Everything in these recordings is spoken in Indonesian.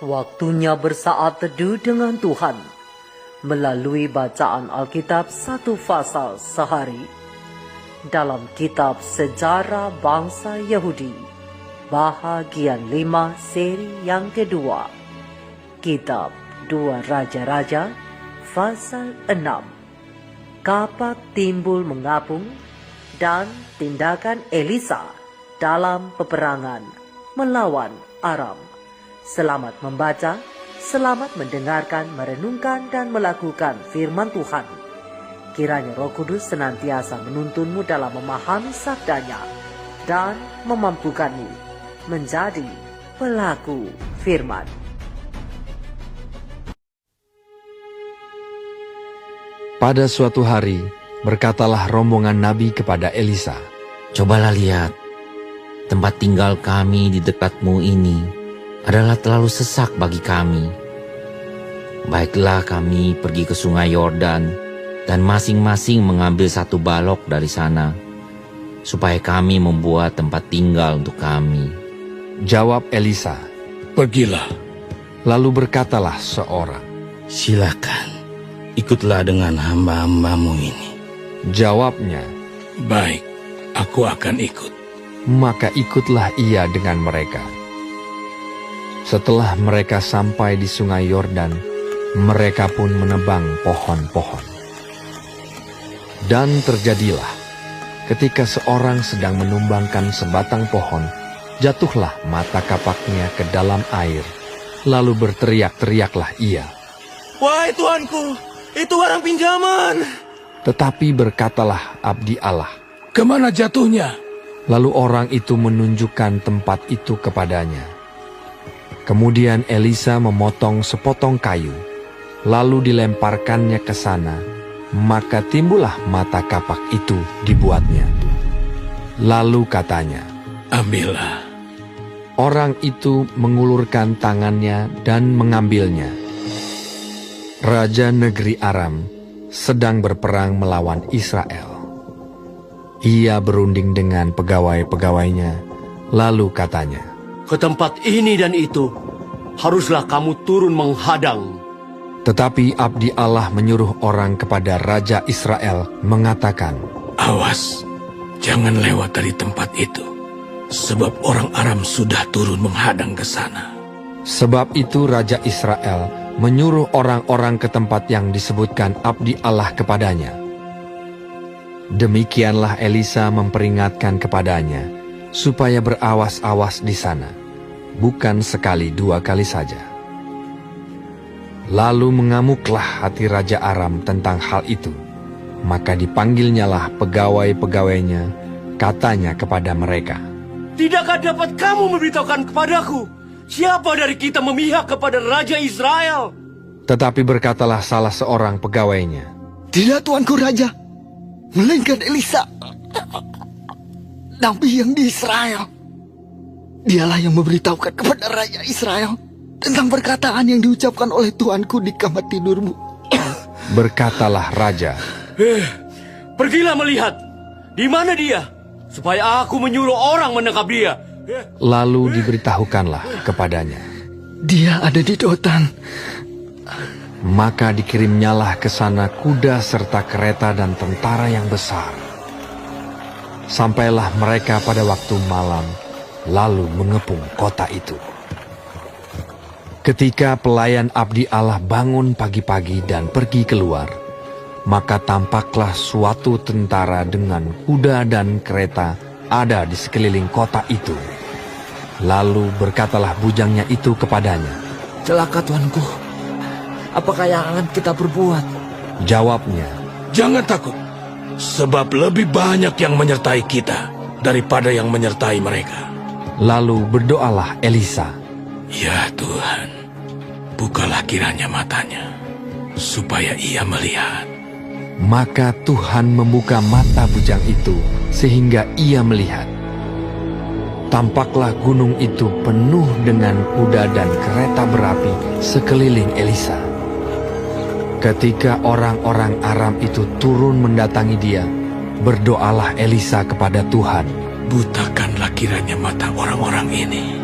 Waktunya bersaat teduh dengan Tuhan melalui bacaan Alkitab satu pasal sehari dalam kitab Sejarah Bangsa Yahudi, bahagian 5 seri yang kedua, kitab 2 Raja-Raja pasal 6, kapak timbul mengapung dan tindakan Elisa dalam peperangan melawan Aram. Selamat membaca, selamat mendengarkan, merenungkan dan melakukan firman Tuhan. Kiranya Roh Kudus senantiasa menuntunmu dalam memahami sabdanya dan memampukanmu menjadi pelaku firman. Pada suatu hari, berkatalah rombongan Nabi kepada Elisa, "Cobalah lihat, tempat tinggal kami di dekatmu ini adalah terlalu sesak bagi kami. Baiklah kami pergi ke sungai Yordan dan masing-masing mengambil satu balok dari sana, supaya kami membuat tempat tinggal untuk kami." Jawab Elisa, "Pergilah." Lalu berkatalah seorang, "Silakan, ikutlah dengan hamba-hambamu ini." Jawabnya, "Baik, aku akan ikut." maka ikutlah ia dengan mereka. Setelah mereka sampai di sungai Yordan, mereka pun menebang pohon-pohon. Dan terjadilah, ketika seorang sedang menumbangkan sebatang pohon, jatuhlah mata kapaknya ke dalam air. Lalu berteriak-teriaklah ia, "Wahai Tuanku, itu barang pinjaman." Tetapi berkatalah abdi Allah. "Kemana jatuhnya?" Lalu orang itu menunjukkan tempat itu kepadanya. Kemudian Elisa memotong sepotong kayu, lalu dilemparkannya ke sana, maka timbullah mata kapak itu dibuatnya. Lalu katanya, "Ambillah." Orang itu mengulurkan tangannya dan mengambilnya. Raja negeri Aram sedang berperang melawan Israel. Ia berunding dengan pegawai-pegawainya, lalu katanya, "Ke tempat ini dan itu, haruslah kamu turun menghadang." Tetapi abdi Allah menyuruh orang kepada Raja Israel mengatakan, "Awas, jangan lewat dari tempat itu, sebab orang Aram sudah turun menghadang ke sana." Sebab itu Raja Israel menyuruh orang-orang ke tempat yang disebutkan abdi Allah kepadanya. Demikianlah Elisa memperingatkan kepadanya, supaya berawas-awas di sana, bukan sekali 2 kali saja. Lalu mengamuklah hati Raja Aram tentang hal itu, maka dipanggilnyalah pegawai-pegawainya, katanya kepada mereka, "Tidakkah dapat kamu memberitahukan kepadaku, siapa dari kita memihak kepada Raja Israel?" Tetapi berkatalah salah seorang pegawainya, "Tidak, Tuanku Raja, melainkan Elisa, nabi yang di Israel. Dialah yang memberitahukan kepada Raja Israel tentang perkataan yang diucapkan oleh Tuanku di kamar tidurmu." Berkatalah Raja, "Pergilah melihat, di mana dia, supaya aku menyuruh orang menangkap dia." lalu diberitahukanlah kepadanya. "Dia ada di Dotan." Maka dikirimnyalah ke sana kuda serta kereta dan tentara yang besar. Sampailah mereka pada waktu malam, lalu mengepung kota itu. Ketika pelayan abdi Allah bangun pagi-pagi dan pergi keluar, maka tampaklah suatu tentara dengan kuda dan kereta ada di sekeliling kota itu. Lalu berkatalah bujangnya itu kepadanya, "Celaka, Tuanku. Apakah yang akan kita berbuat?" Jawabnya, "Jangan takut, sebab lebih banyak yang menyertai kita daripada yang menyertai mereka." Lalu berdoalah Elisa, "Ya Tuhan, bukalah kiranya matanya, supaya ia melihat." Maka Tuhan membuka mata bujang itu sehingga ia melihat. Tampaklah gunung itu penuh dengan kuda dan kereta berapi sekeliling Elisa. Ketika orang-orang Aram itu turun mendatangi dia, berdoalah Elisa kepada Tuhan, "Butakanlah kiranya mata orang-orang ini,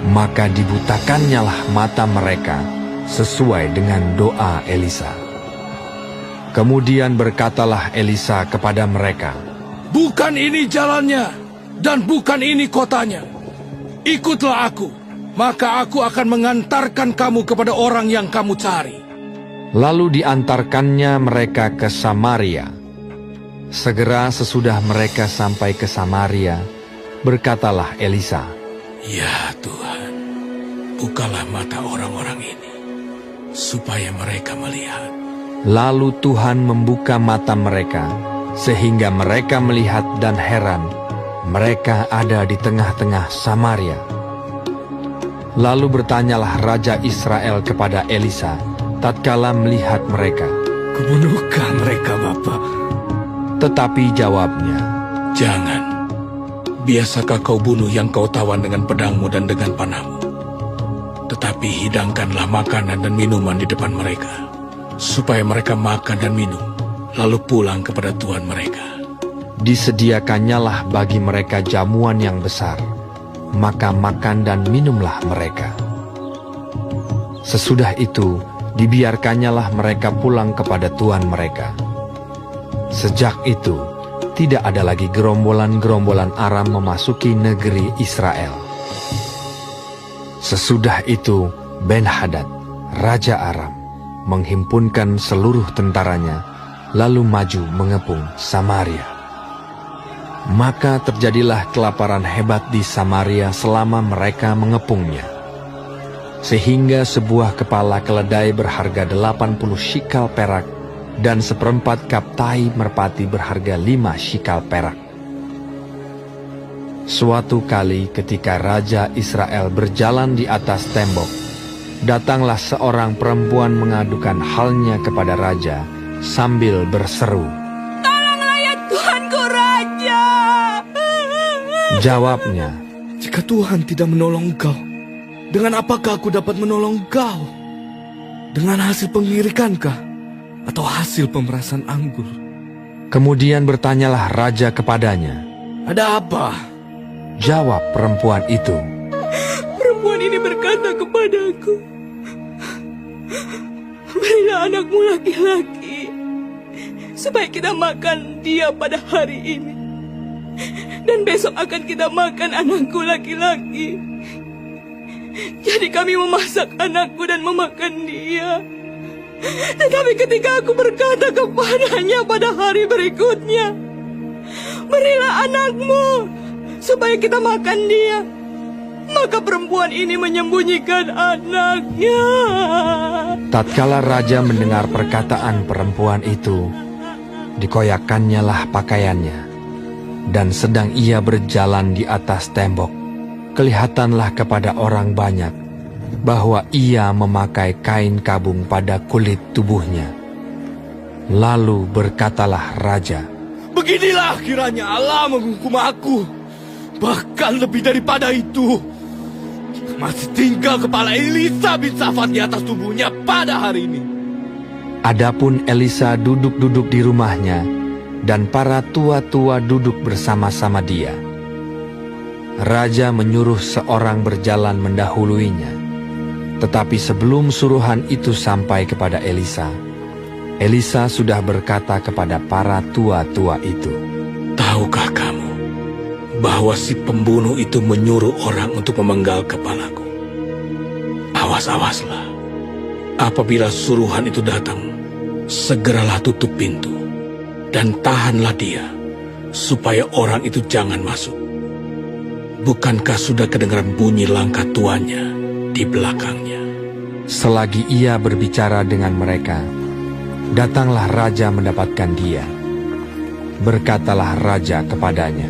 Maka dibutakannyalah mata mereka sesuai dengan doa Elisa. Kemudian berkatalah Elisa kepada mereka, Bukan ini jalannya, dan bukan ini kotanya. Ikutlah aku, maka aku akan mengantarkan kamu kepada orang yang kamu cari. Lalu diantarkannya mereka ke Samaria. Segera sesudah mereka sampai ke Samaria, berkatalah Elisa, Ya Tuhan, bukalah mata orang-orang ini, supaya mereka melihat. Lalu Tuhan membuka mata mereka, sehingga mereka melihat dan heran, mereka ada di tengah-tengah Samaria. Lalu bertanyalah Raja Israel kepada Elisa, tatkala melihat mereka, Kubunuhkah mereka, Bapa? tetapi jawabnya, Jangan. Biasakah kau bunuh yang kau tawan dengan pedangmu dan dengan panahmu? Tetapi hidangkanlah makanan dan minuman di depan mereka, supaya mereka makan dan minum, lalu pulang kepada tuan mereka. disediakannyalah bagi mereka jamuan yang besar, maka makan dan minumlah mereka. Sesudah itu, dibiarkannyalah mereka pulang kepada tuan mereka. Sejak itu, tidak ada lagi gerombolan-gerombolan Aram memasuki negeri Israel. Sesudah itu, Ben-Hadad, Raja Aram, menghimpunkan seluruh tentaranya, lalu maju mengepung Samaria. Maka terjadilah kelaparan hebat di Samaria selama mereka mengepungnya. Sehingga sebuah kepala keledai berharga 80 shikal perak dan seperempat kap tai merpati berharga 5 shikal perak. Suatu kali ketika Raja Israel berjalan di atas tembok, datanglah seorang perempuan mengadukan halnya kepada Raja sambil berseru, Tolonglah ya Tuanku Raja. Jawabnya, Jika Tuhan tidak menolong engkau, dengan apakah aku dapat menolong engkau? Dengan hasil pengirikankah? Atau hasil pemerasan anggur? kemudian bertanyalah Raja kepadanya. Ada apa? Jawab perempuan itu, Perempuan ini berkata kepadaku, berilah anakmu laki-laki, supaya kita makan dia pada hari ini. Dan besok akan kita makan anakku laki-laki. Jadi kami memasak anakku dan memakan dia. Tetapi ketika aku berkata kepadanya pada hari berikutnya, berilah anakmu, supaya kita makan dia, maka perempuan ini menyembunyikan anaknya. tatkala Raja mendengar perkataan perempuan itu, dikoyakkannyalah pakaiannya, dan sedang ia berjalan di atas tembok, kelihatanlah kepada orang banyak bahwa ia memakai kain kabung pada kulit tubuhnya. Lalu berkatalah Raja, Beginilah kiranya Allah menghukum aku. Bahkan lebih daripada itu, masih tinggal kepala Elisa bin Safat di atas tubuhnya pada hari ini. adapun Elisa duduk-duduk di rumahnya, dan para tua-tua duduk bersama-sama dia. Raja menyuruh seorang berjalan mendahuluinya. Tetapi sebelum suruhan itu sampai kepada Elisa, Elisa sudah berkata kepada para tua-tua itu, Tahukah kamu bahwa si pembunuh itu menyuruh orang untuk memenggal kepalaku? Awas-awaslah. Apabila suruhan itu datang, segeralah tutup pintu dan tahanlah dia, supaya orang itu jangan masuk. Bukankah sudah kedengaran bunyi langkah tuannya di belakangnya? selagi ia berbicara dengan mereka, datanglah Raja mendapatkan dia. Berkatalah Raja kepadanya,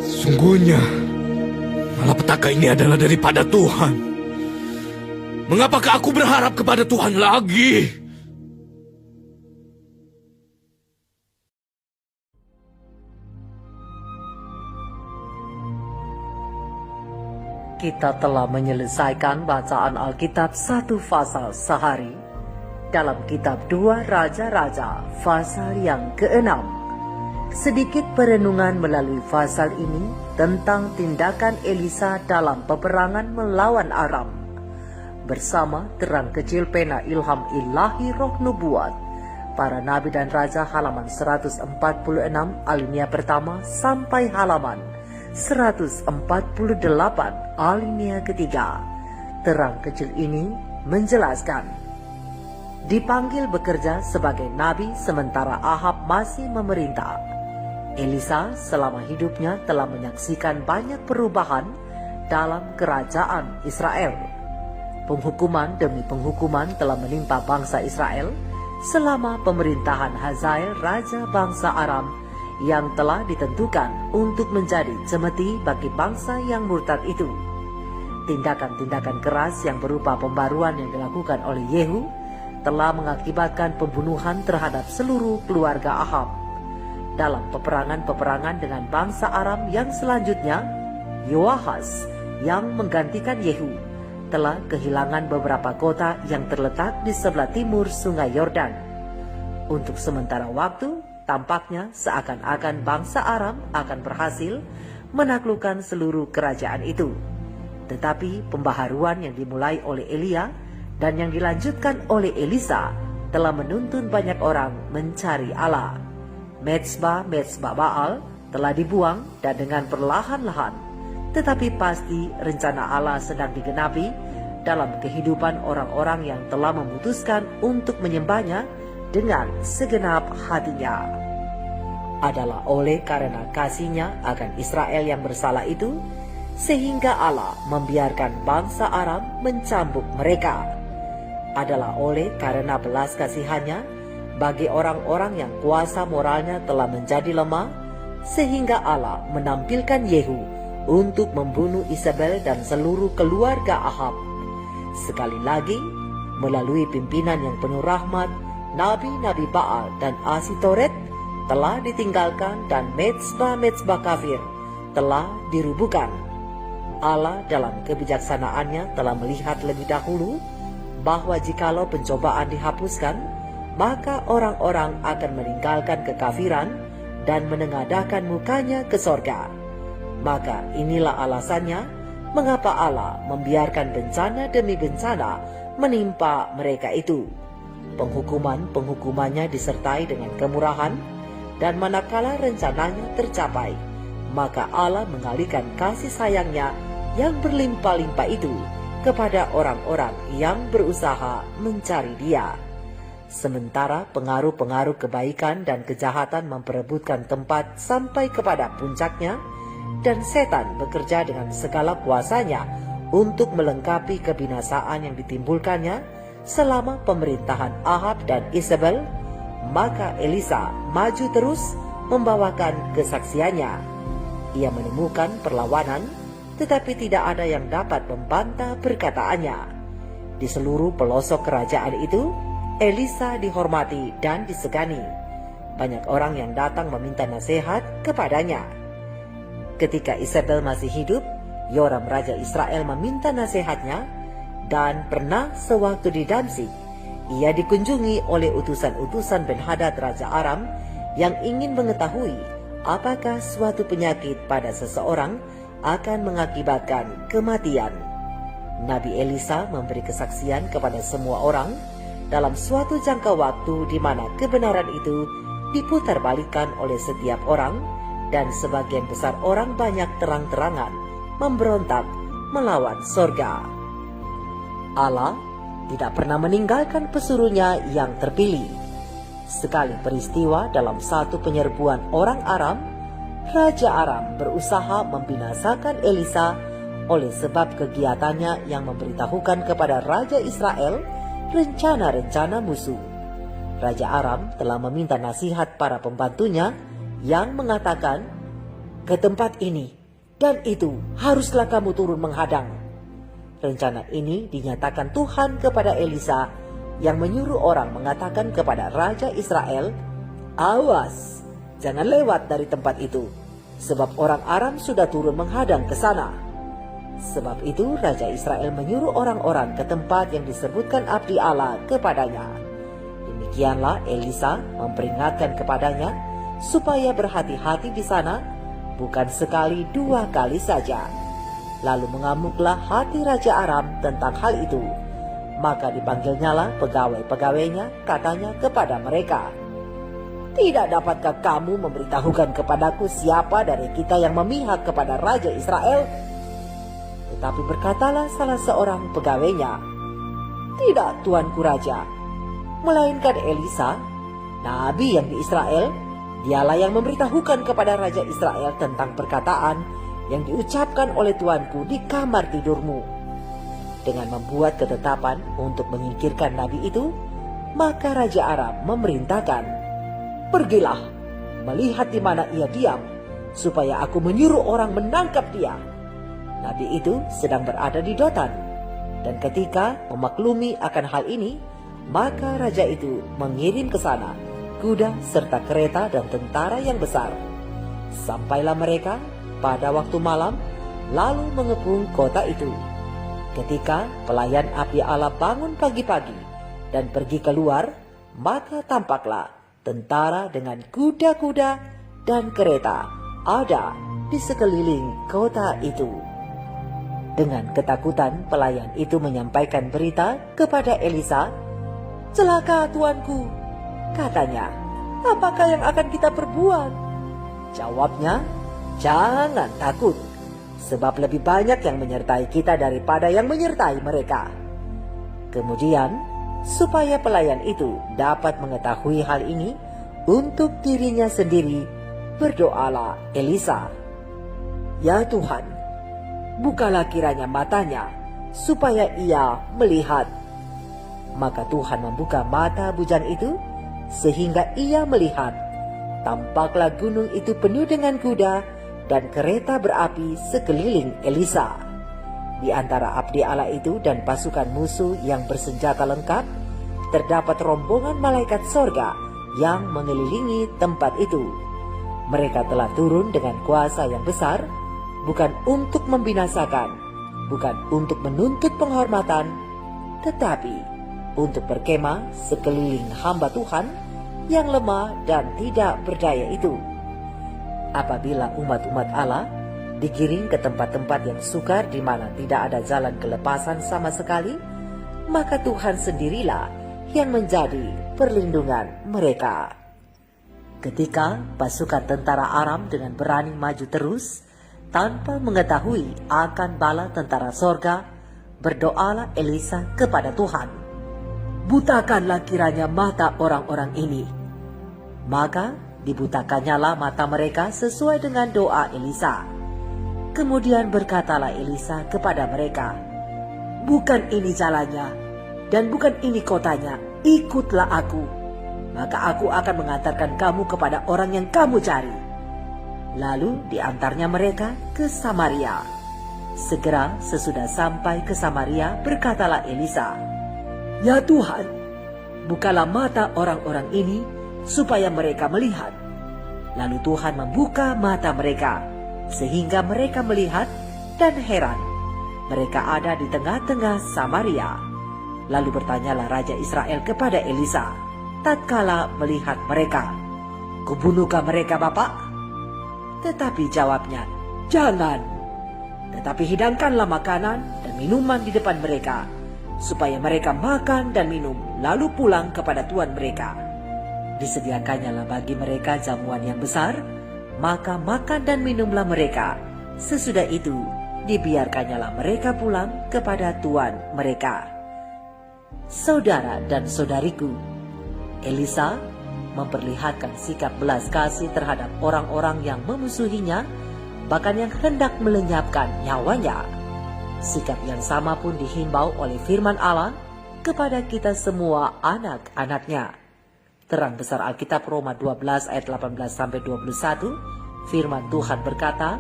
Sungguhnya, malapetaka ini adalah daripada Tuhan. Mengapakah aku berharap kepada Tuhan lagi? Kita telah menyelesaikan bacaan Alkitab 1 pasal sehari dalam kitab 2 Raja-Raja pasal yang ke-6. Sedikit perenungan melalui pasal ini tentang tindakan Elisa dalam peperangan melawan Aram. Bersama terang kecil pena ilham ilahi roh nubuat, para nabi dan raja halaman 146 alinea pertama sampai halaman 148 alinea ketiga. Terang kecil ini menjelaskan, dipanggil bekerja sebagai nabi sementara Ahab masih memerintah. Elisa selama hidupnya telah menyaksikan banyak perubahan dalam kerajaan Israel. Penghukuman demi penghukuman telah menimpa bangsa Israel selama pemerintahan Hazael, raja bangsa Aram, yang telah ditentukan untuk menjadi cemeti bagi bangsa yang murtad itu. Tindakan-tindakan keras yang berupa pembaruan yang dilakukan oleh Yehu telah mengakibatkan pembunuhan terhadap seluruh keluarga Ahab. Dalam peperangan-peperangan dengan bangsa Aram yang selanjutnya, Yoahas yang menggantikan Yehu telah kehilangan beberapa kota yang terletak di sebelah timur sungai Yordan. Untuk sementara waktu, tampaknya seakan-akan bangsa Aram akan berhasil menaklukkan seluruh kerajaan itu. Tetapi pembaharuan yang dimulai oleh Elia dan yang dilanjutkan oleh Elisa telah menuntun banyak orang mencari Allah. Mezbah Baal telah dibuang dan dengan perlahan-lahan, tetapi pasti rencana Allah sedang digenapi dalam kehidupan orang-orang yang telah memutuskan untuk menyembahnya dengan segenap hatinya. Adalah oleh karena kasihnya akan Israel yang bersalah itu, sehingga Allah membiarkan bangsa Aram mencambuk mereka. Adalah oleh karena belas kasihannya bagi orang-orang yang kuasa moralnya telah menjadi lemah, sehingga Allah menampilkan Yehu untuk membunuh Isabel dan seluruh keluarga Ahab. Sekali lagi, melalui pimpinan yang penuh rahmat, nabi-nabi Baal dan Asitoret telah ditinggalkan dan mezbah kafir telah dirubuhkan. Allah dalam kebijaksanaannya telah melihat lebih dahulu bahwa jikalau pencobaan dihapuskan, maka orang-orang akan meninggalkan kekafiran dan menengadahkan mukanya ke sorga. Maka inilah alasannya mengapa Allah membiarkan bencana demi bencana menimpa mereka itu. Penghukumannya disertai dengan kemurahan, dan manakala rencananya tercapai, maka Allah mengalihkan kasih sayangnya yang berlimpah-limpah itu kepada orang-orang yang berusaha mencari Dia. Sementara pengaruh-pengaruh kebaikan dan kejahatan memperebutkan tempat sampai kepada puncaknya, dan setan bekerja dengan segala kuasanya untuk melengkapi kebinasaan yang ditimbulkannya selama pemerintahan Ahab dan Isabel, maka Elisa maju terus membawakan kesaksiannya. Ia menemukan perlawanan, tetapi tidak ada yang dapat membantah perkataannya. Di seluruh pelosok kerajaan itu, Elisa dihormati dan disegani. Banyak orang yang datang meminta nasihat kepadanya. Ketika Isabel masih hidup, Yoram raja Israel meminta nasihatnya, dan pernah sewaktu di Damsyik, ia dikunjungi oleh utusan-utusan Ben-Hadad raja Aram yang ingin mengetahui apakah suatu penyakit pada seseorang akan mengakibatkan kematian. Nabi Elisa memberi kesaksian kepada semua orang dalam suatu jangka waktu di mana kebenaran itu diputarbalikkan oleh setiap orang, dan sebagian besar orang banyak terang-terangan memberontak melawan sorga. Allah tidak pernah meninggalkan pesuruhnya yang terpilih. Sekali peristiwa dalam satu penyerbuan orang Aram, Raja Aram berusaha membinasakan Elisa oleh sebab kegiatannya yang memberitahukan kepada Raja Israel rencana-rencana musuh. Raja Aram telah meminta nasihat para pembantunya yang mengatakan, "Ke tempat ini dan itu haruslah kamu turun menghadang." Rencana ini dinyatakan Tuhan kepada Elisa yang menyuruh orang mengatakan kepada Raja Israel, "Awas, jangan lewat dari tempat itu, sebab orang Aram sudah turun menghadang ke sana." Sebab itu Raja Israel menyuruh orang-orang ke tempat yang disebutkan abdi Allah kepadanya. Demikianlah Elisa memperingatkan kepadanya supaya berhati-hati di sana, bukan sekali 2 kali saja. Lalu mengamuklah hati Raja Aram tentang hal itu. Maka dipanggilnyalah pegawai-pegawainya, katanya kepada mereka, "Tidak dapatkah kamu memberitahukan kepadaku siapa dari kita yang memihak kepada Raja Israel?" Tetapi berkatalah salah seorang pegawainya, "Tidak, tuanku Raja, melainkan Elisa, nabi yang di Israel. Dialah yang memberitahukan kepada Raja Israel tentang perkataan yang diucapkan oleh tuanku di kamar tidurmu." Dengan membuat ketetapan untuk menyingkirkan nabi itu, maka Raja Aram memerintahkan, "Pergilah, melihat di mana ia diam, supaya aku menyuruh orang menangkap dia." Nabi itu sedang berada di Dotan, dan ketika memaklumi akan hal ini, maka raja itu mengirim ke sana kuda serta kereta dan tentara yang besar. Sampailah mereka pada waktu malam, lalu mengepung kota itu. Ketika pelayan abdi Allah bangun pagi-pagi dan pergi keluar, maka tampaklah tentara dengan kuda-kuda dan kereta ada di sekeliling kota itu. Dengan ketakutan pelayan itu menyampaikan berita kepada Elisa. "Celaka tuanku," katanya, "apakah yang akan kita perbuat?" Jawabnya, "Jangan takut, sebab lebih banyak yang menyertai kita daripada yang menyertai mereka." Kemudian, supaya pelayan itu dapat mengetahui hal ini untuk dirinya sendiri, berdoalah Elisa, "Ya Tuhan, bukalah kiranya matanya, supaya ia melihat." Maka Tuhan membuka mata bujang itu, sehingga ia melihat. Tampaklah gunung itu penuh dengan kuda dan kereta berapi sekeliling Elisa. Di antara abdi Allah itu dan pasukan musuh yang bersenjata lengkap, terdapat rombongan malaikat sorga yang mengelilingi tempat itu. Mereka telah turun dengan kuasa yang besar, bukan untuk membinasakan, bukan untuk menuntut penghormatan, tetapi untuk berkemah sekeliling hamba Tuhan yang lemah dan tidak berdaya itu. Apabila umat-umat Allah digiring ke tempat-tempat yang sukar di mana tidak ada jalan kelepasan sama sekali, maka Tuhan sendirilah yang menjadi perlindungan mereka. Ketika pasukan tentara Aram dengan berani maju terus, tanpa mengetahui akan bala tentara sorga, berdoalah Elisa kepada Tuhan, "Butakanlah kiranya mata orang-orang ini." Maka dibutakannyalah mata mereka sesuai dengan doa Elisa. Kemudian berkatalah Elisa kepada mereka, "Bukan ini jalannya, dan bukan ini kotanya, ikutlah aku. Maka aku akan mengantarkan kamu kepada orang yang kamu cari." Lalu diantarnya mereka ke Samaria. Segera sesudah sampai ke Samaria, berkatalah Elisa, "Ya Tuhan, bukalah mata orang-orang ini, supaya mereka melihat." Lalu Tuhan membuka mata mereka, sehingga mereka melihat dan heran. Mereka ada di tengah-tengah Samaria. Lalu bertanyalah Raja Israel kepada Elisa, tatkala melihat mereka, "Kubunuhkah mereka, Bapak?" Tetapi jawabnya, "Jangan. Tetapi hidangkanlah makanan dan minuman di depan mereka, supaya mereka makan dan minum, lalu pulang kepada tuan mereka." Disediakannyalah bagi mereka jamuan yang besar, maka makan dan minumlah mereka. Sesudah itu, dibiarkannyalah mereka pulang kepada tuan mereka. Saudara dan saudariku, Elisa memperlihatkan sikap belas kasih terhadap orang-orang yang memusuhinya, bahkan yang hendak melenyapkan nyawanya. Sikap yang sama pun dihimbau oleh firman Allah kepada kita semua anak-anaknya. Terang besar Alkitab Roma 12 ayat 18-21, firman Tuhan berkata,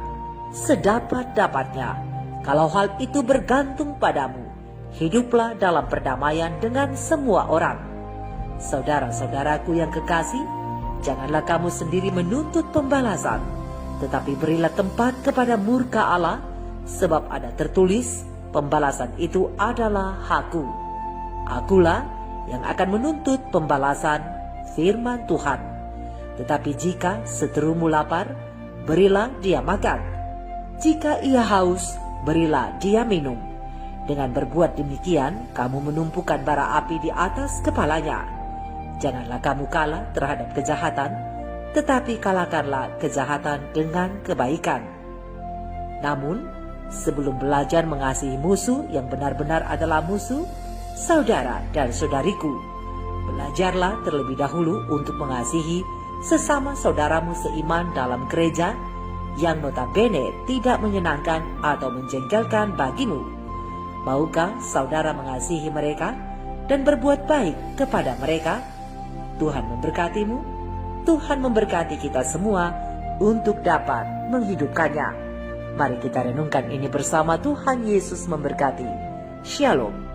"Sedapat-dapatnya, kalau hal itu bergantung padamu, hiduplah dalam perdamaian dengan semua orang." Saudara-saudaraku yang kekasih, janganlah kamu sendiri menuntut pembalasan, tetapi berilah tempat kepada murka Allah, sebab ada tertulis, "Pembalasan itu adalah hakku. Akulah yang akan menuntut pembalasan," firman Tuhan. Tetapi jika seterumu lapar, berilah dia makan. Jika ia haus, berilah dia minum. Dengan berbuat demikian, kamu menumpukan bara api di atas kepalanya. Janganlah kamu kalah terhadap kejahatan, tetapi kalahkanlah kejahatan dengan kebaikan. Namun, sebelum belajar mengasihi musuh yang benar-benar adalah musuh, saudara dan saudariku, belajarlah terlebih dahulu untuk mengasihi sesama saudaramu seiman dalam gereja yang notabene tidak menyenangkan atau menjengkelkan bagimu. Maukah saudara mengasihi mereka dan berbuat baik kepada mereka? Tuhan memberkatimu. Tuhan memberkati kita semua untuk dapat menghidupkannya. Mari kita renungkan ini bersama. Tuhan Yesus memberkati. Shalom.